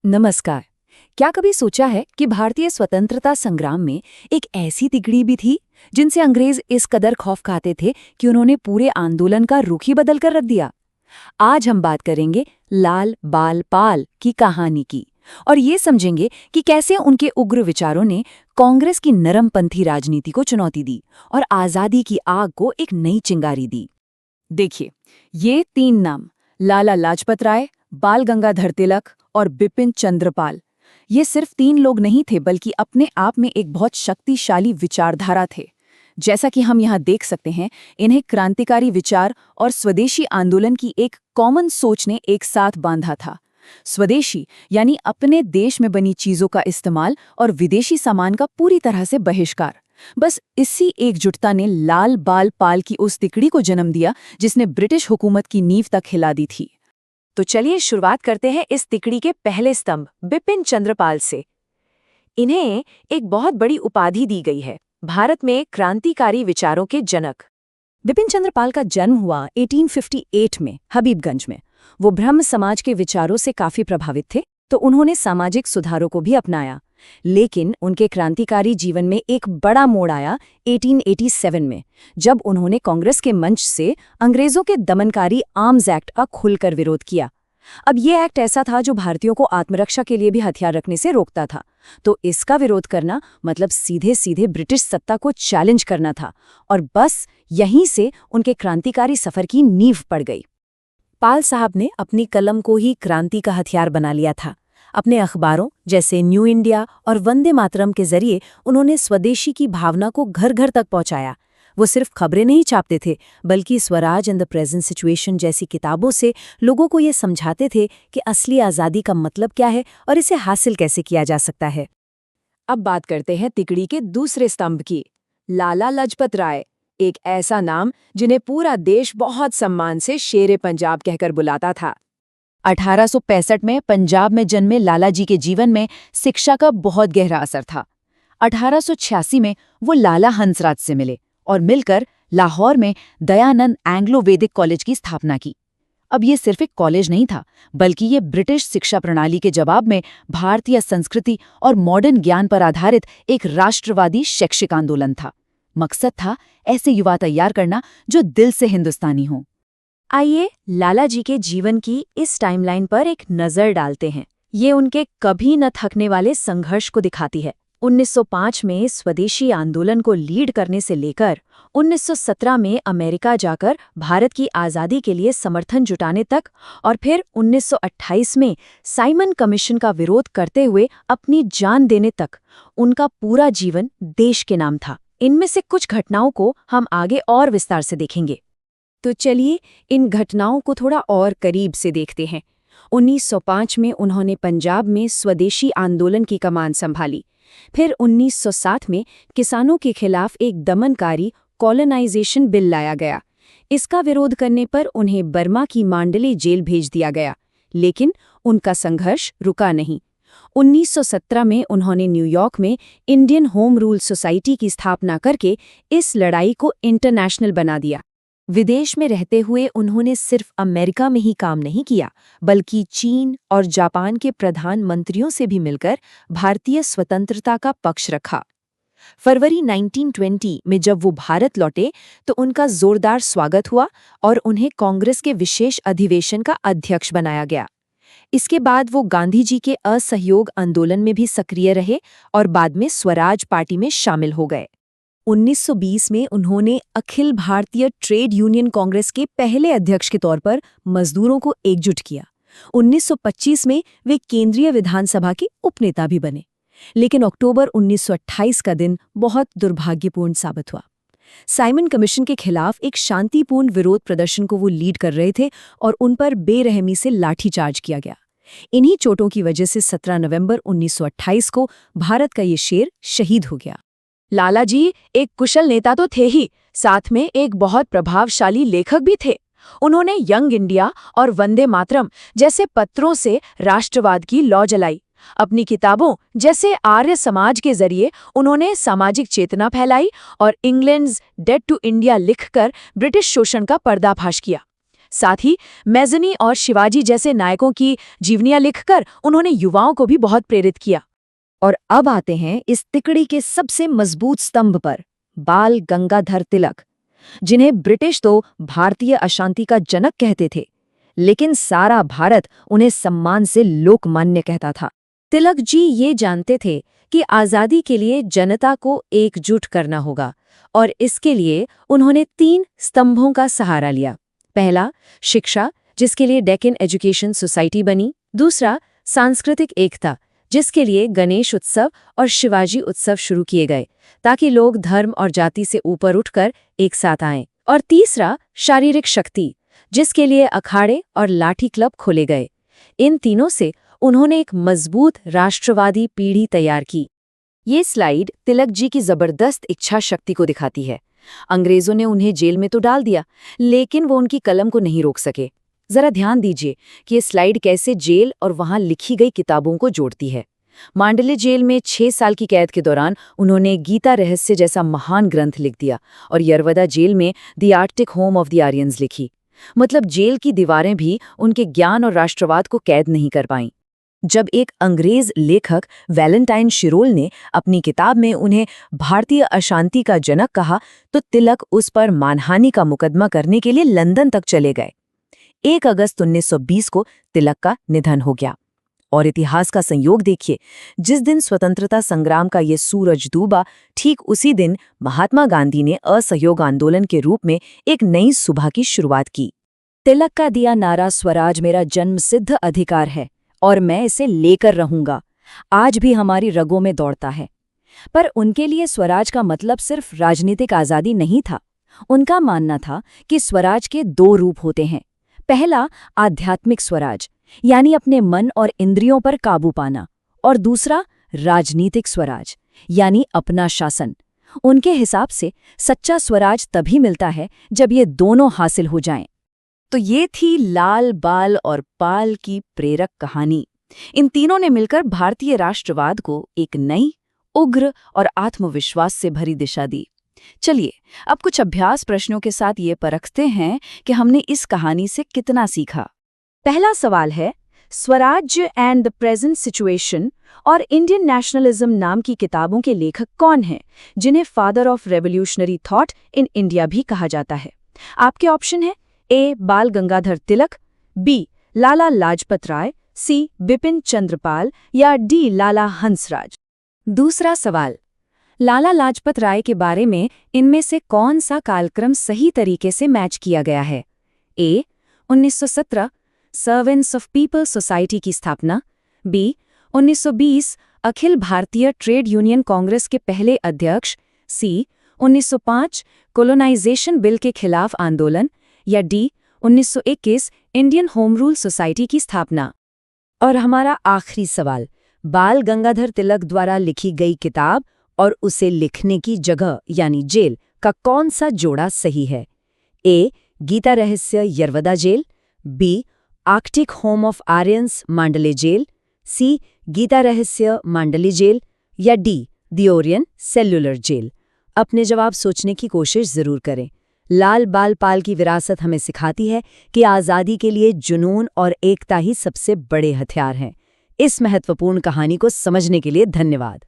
नमस्कार। क्या कभी सोचा है कि भारतीय स्वतंत्रता संग्राम में एक ऐसी तिगड़ी भी थी जिनसे अंग्रेज इस कदर खौफ खाते थे कि उन्होंने पूरे आंदोलन का रुख ही बदल कर रख दिया। आज हम बात करेंगे लाल बाल पाल की कहानी की और ये समझेंगे कि कैसे उनके उग्र विचारों ने कांग्रेस की नरमपंथी राजनीति को चुनौती दी और आजादी की आग को एक नई चिंगारी दी। देखिए, ये तीन नाम लाला लाजपत राय, बाल गंगाधर तिलक और बिपिन चंद्रपाल, ये सिर्फ तीन लोग नहीं थे बल्कि अपने आप में एक बहुत शक्तिशाली विचारधारा थे। जैसा कि हम यहाँ देख सकते हैं, इन्हें क्रांतिकारी विचार और स्वदेशी आंदोलन की एक कॉमन सोच ने एक साथ बांधा था। स्वदेशी यानी अपने देश में बनी चीजों का इस्तेमाल और विदेशी सामान का पूरी तरह से बहिष्कार। बस इसी एकजुटता ने लाल बाल पाल की उस तिकड़ी को जन्म दिया जिसने ब्रिटिश हुकूमत की नींव तक हिला दी थी। तो चलिए शुरुआत करते हैं इस तिकड़ी के पहले स्तंभ बिपिन चंद्रपाल से। इन्हें एक बहुत बड़ी उपाधि दी गई है, भारत में क्रांतिकारी विचारों के जनक। बिपिन चंद्रपाल का जन्म हुआ 1858 में हबीबगंज में। वो ब्रह्म समाज के विचारों से काफी प्रभावित थे, तो उन्होंने सामाजिक सुधारों को भी अपनाया। लेकिन उनके क्रांतिकारी जीवन में एक बड़ा मोड़ आया 1887 में, जब उन्होंने कांग्रेस के मंच से अंग्रेजों के दमनकारी आर्म्स एक्ट का खुलकर विरोध किया। अब ये एक्ट ऐसा था जो भारतीयों को आत्मरक्षा के लिए भी हथियार रखने से रोकता था, तो इसका विरोध करना मतलब सीधे सीधे ब्रिटिश सत्ता को चैलेंज करना था। और बस यहीं से उनके क्रांतिकारी सफर की नींव पड़ गई। पाल साहब ने अपनी कलम को ही क्रांति का हथियार बना लिया था। अपने अखबारों जैसे न्यू इंडिया और वंदे मातरम के जरिए उन्होंने स्वदेशी की भावना को घर घर तक पहुंचाया। वो सिर्फ खबरें नहीं छापते थे, बल्कि Swaraj in the present situation जैसी किताबों से लोगों को ये समझाते थे कि असली आज़ादी का मतलब क्या है और इसे हासिल कैसे किया जा सकता है। अब बात करते हैं तिकड़ी के दूसरे स्तंभ की, लाला लाजपत राय। एक ऐसा नाम जिन्हें पूरा देश बहुत सम्मान से शेरे पंजाब कहकर बुलाता था। 1865 में पंजाब में जन्मे लाला जी के जीवन में शिक्षा का बहुत गहरा असर था। 1886 में वो लाला हंसराज से मिले और मिलकर लाहौर में दयानंद एंग्लो वैदिक कॉलेज की स्थापना की। अब ये सिर्फ एक कॉलेज नहीं था, बल्कि ये ब्रिटिश शिक्षा प्रणाली के जवाब में भारतीय संस्कृति और मॉडर्न ज्ञान पर आधारित एक राष्ट्रवादी शैक्षिक आंदोलन था। मकसद था ऐसे युवा तैयार करना जो दिल से हिंदुस्तानी हों। आइए लाला जी के जीवन की इस टाइमलाइन पर एक नज़र डालते हैं। ये उनके कभी न थकने वाले संघर्ष को दिखाती है। 1905 में स्वदेशी आंदोलन को लीड करने से लेकर 1917 में अमेरिका जाकर भारत की आज़ादी के लिए समर्थन जुटाने तक, और फिर 1928 में साइमन कमीशन का विरोध करते हुए अपनी जान देने तक, उनका पूरा जीवन देश के नाम था। इनमें से कुछ घटनाओं को हम आगे और विस्तार से देखेंगे। तो चलिए इन घटनाओं को थोड़ा और करीब से देखते हैं। 1905 में उन्होंने पंजाब में स्वदेशी आंदोलन की कमान संभाली। फिर 1907 में किसानों के खिलाफ एक दमनकारी कॉलोनाइजेशन बिल लाया गया। इसका विरोध करने पर उन्हें बर्मा की मांडले जेल भेज दिया गया, लेकिन उनका संघर्ष रुका नहीं। 1917 में उन्होंने न्यूयॉर्क में इंडियन होम रूल सोसाइटी की स्थापना करके इस लड़ाई को इंटरनेशनल बना दिया। विदेश में रहते हुए उन्होंने सिर्फ अमेरिका में ही काम नहीं किया, बल्कि चीन और जापान के प्रधानमंत्रियों से भी मिलकर भारतीय स्वतंत्रता का पक्ष रखा। फरवरी 1920 में जब वो भारत लौटे तो उनका जोरदार स्वागत हुआ और उन्हें कांग्रेस के विशेष अधिवेशन का अध्यक्ष बनाया गया। इसके बाद वो गांधी जी के असहयोग आंदोलन में भी सक्रिय रहे और बाद में स्वराज पार्टी में शामिल हो गए। 1920 में उन्होंने अखिल भारतीय ट्रेड यूनियन कांग्रेस के पहले अध्यक्ष के तौर पर मजदूरों को एकजुट किया। 1925 में वे केंद्रीय विधानसभा के उपनेता भी बने। लेकिन अक्टूबर 1928 का दिन बहुत दुर्भाग्यपूर्ण साबित हुआ। साइमन कमीशन के खिलाफ एक शांतिपूर्ण विरोध प्रदर्शन को वो लीड कर रहे थे और उन पर बेरहमी से लाठीचार्ज किया गया। इन्हीं चोटों की वजह से 17 नवंबर 1928 को भारत का ये शेर शहीद हो गया। लाला जी एक कुशल नेता तो थे ही, साथ में एक बहुत प्रभावशाली लेखक भी थे। उन्होंने यंग इंडिया और वंदे मातरम जैसे पत्रों से राष्ट्रवाद की लौ जलाई। अपनी किताबों जैसे आर्य समाज के जरिए उन्होंने सामाजिक चेतना फैलाई और इंग्लैंड्स डेट टू इंडिया लिखकर ब्रिटिश शोषण का पर्दाफाश किया। साथ ही मैजनी और शिवाजी जैसे नायकों की जीवनियां लिखकर उन्होंने युवाओं को भी बहुत प्रेरित किया। और अब आते हैं इस तिकड़ी के सबसे मजबूत स्तंभ पर, बाल गंगाधर तिलक, जिन्हें ब्रिटिश तो भारतीय अशांति का जनक कहते थे, लेकिन सारा भारत उन्हें सम्मान से लोकमान्य कहता था। तिलक जी ये जानते थे कि आज़ादी के लिए जनता को एकजुट करना होगा, और इसके लिए उन्होंने 3 स्तंभों का सहारा लिया। पहला, शिक्षा, जिसके लिए डेक्कन एजुकेशन सोसाइटी बनी। दूसरा, सांस्कृतिक एकता, जिसके लिए गणेश उत्सव और शिवाजी उत्सव शुरू किए गए, ताकि लोग धर्म और जाति से ऊपर उठकर एक साथ आएं। और तीसरा, शारीरिक शक्ति, जिसके लिए अखाड़े और लाठी क्लब खोले गए। इन तीनों से उन्होंने एक मजबूत राष्ट्रवादी पीढ़ी तैयार की। ये स्लाइड तिलक जी की जबरदस्त इच्छा शक्ति को दिखाती है। अंग्रेजों ने उन्हें जेल में तो डाल दिया, लेकिन वो उनकी कलम को नहीं रोक सके। जरा ध्यान दीजिए कि ये स्लाइड कैसे जेल और वहां लिखी गई किताबों को जोड़ती है। मांडले जेल में 6 साल की कैद के दौरान उन्होंने गीता रहस्य जैसा महान ग्रंथ लिख दिया, और यरवदा जेल में the Arctic home of the Aryans लिखी। मतलब जेल की दीवारें भी उनके ज्ञान और राष्ट्रवाद को कैद नहीं कर पाईं। जब एक अंग्रेज लेखक वैलेंटाइन शिरोल ने अपनी किताब में उन्हें भारतीय अशांति का जनक कहा, तो तिलक उस पर मानहानि का मुकदमा करने के लिए लंदन तक चले गए। 1 अगस्त 1920 को तिलक का निधन हो गया। और इतिहास का संयोग देखिए, जिस दिन स्वतंत्रता संग्राम का ये सूरज डूबा, ठीक उसी दिन महात्मा गांधी ने असहयोग आंदोलन के रूप में एक नई सुबह की शुरुआत की। तिलक का दिया नारा स्वराज मेरा जन्मसिद्ध अधिकार है और मैं इसे लेकर रहूंगा, आज भी हमारी रगों में दौड़ता है। पर उनके लिए स्वराज का मतलब सिर्फ राजनीतिक आज़ादी नहीं था। उनका मानना था कि स्वराज के 2 रूप होते हैं। पहला, आध्यात्मिक स्वराज, यानी अपने मन और इंद्रियों पर काबू पाना, और दूसरा, राजनीतिक स्वराज, यानी अपना शासन। उनके हिसाब से सच्चा स्वराज तभी मिलता है जब ये दोनों हासिल हो जाएं। तो ये थी लाल, बाल और पाल की प्रेरक कहानी। इन तीनों ने मिलकर भारतीय राष्ट्रवाद को एक नई, उग्र और आत्मविश्वास से भरी दिशा दी। चलिए अब कुछ अभ्यास प्रश्नों के साथ ये परखते हैं कि हमने इस कहानी से कितना सीखा। पहला सवाल है, स्वराज्य एंड द प्रेजेंट सिचुएशन और इंडियन नेशनलिज्म नाम की किताबों के लेखक कौन हैं, जिन्हें father of revolutionary thought in India भी कहा जाता है? आपके ऑप्शन है ए. बाल गंगाधर तिलक, बी. लाला लाजपत राय, सी. बिपिन चंद्रपाल, या डी. लाला हंसराज। दूसरा सवाल, लाला लाजपत राय के बारे में इनमें से कौन सा कालक्रम सही तरीके से मैच किया गया है? ए. 1917 सर्वेंट्स ऑफ पीपल सोसाइटी की स्थापना, B. 1920 Akhil Bharatiya trade union Congress के पहले अध्यक्ष, सी. 1905 कोलोनाइजेशन बिल के खिलाफ आंदोलन, या D. 1921 Indian home rule society की स्थापना। और हमारा आखिरी सवाल, बाल गंगाधर तिलक द्वारा लिखी गई किताब और उसे लिखने की जगह यानी जेल का कौन सा जोड़ा सही है? A. Gita Rahasya Yerwada jail, B. Arctic home of Aryans Mandalay jail, C. Gita Rahasya Mandalay jail, या D. The Orion cellular jail. अपने जवाब सोचने की कोशिश जरूर करें। लाल बाल पाल की विरासत हमें सिखाती है कि आज़ादी के लिए जुनून और एकता ही सबसे बड़े हथियार हैं। इस महत्वपूर्ण कहानी को समझने के लिए धन्यवाद।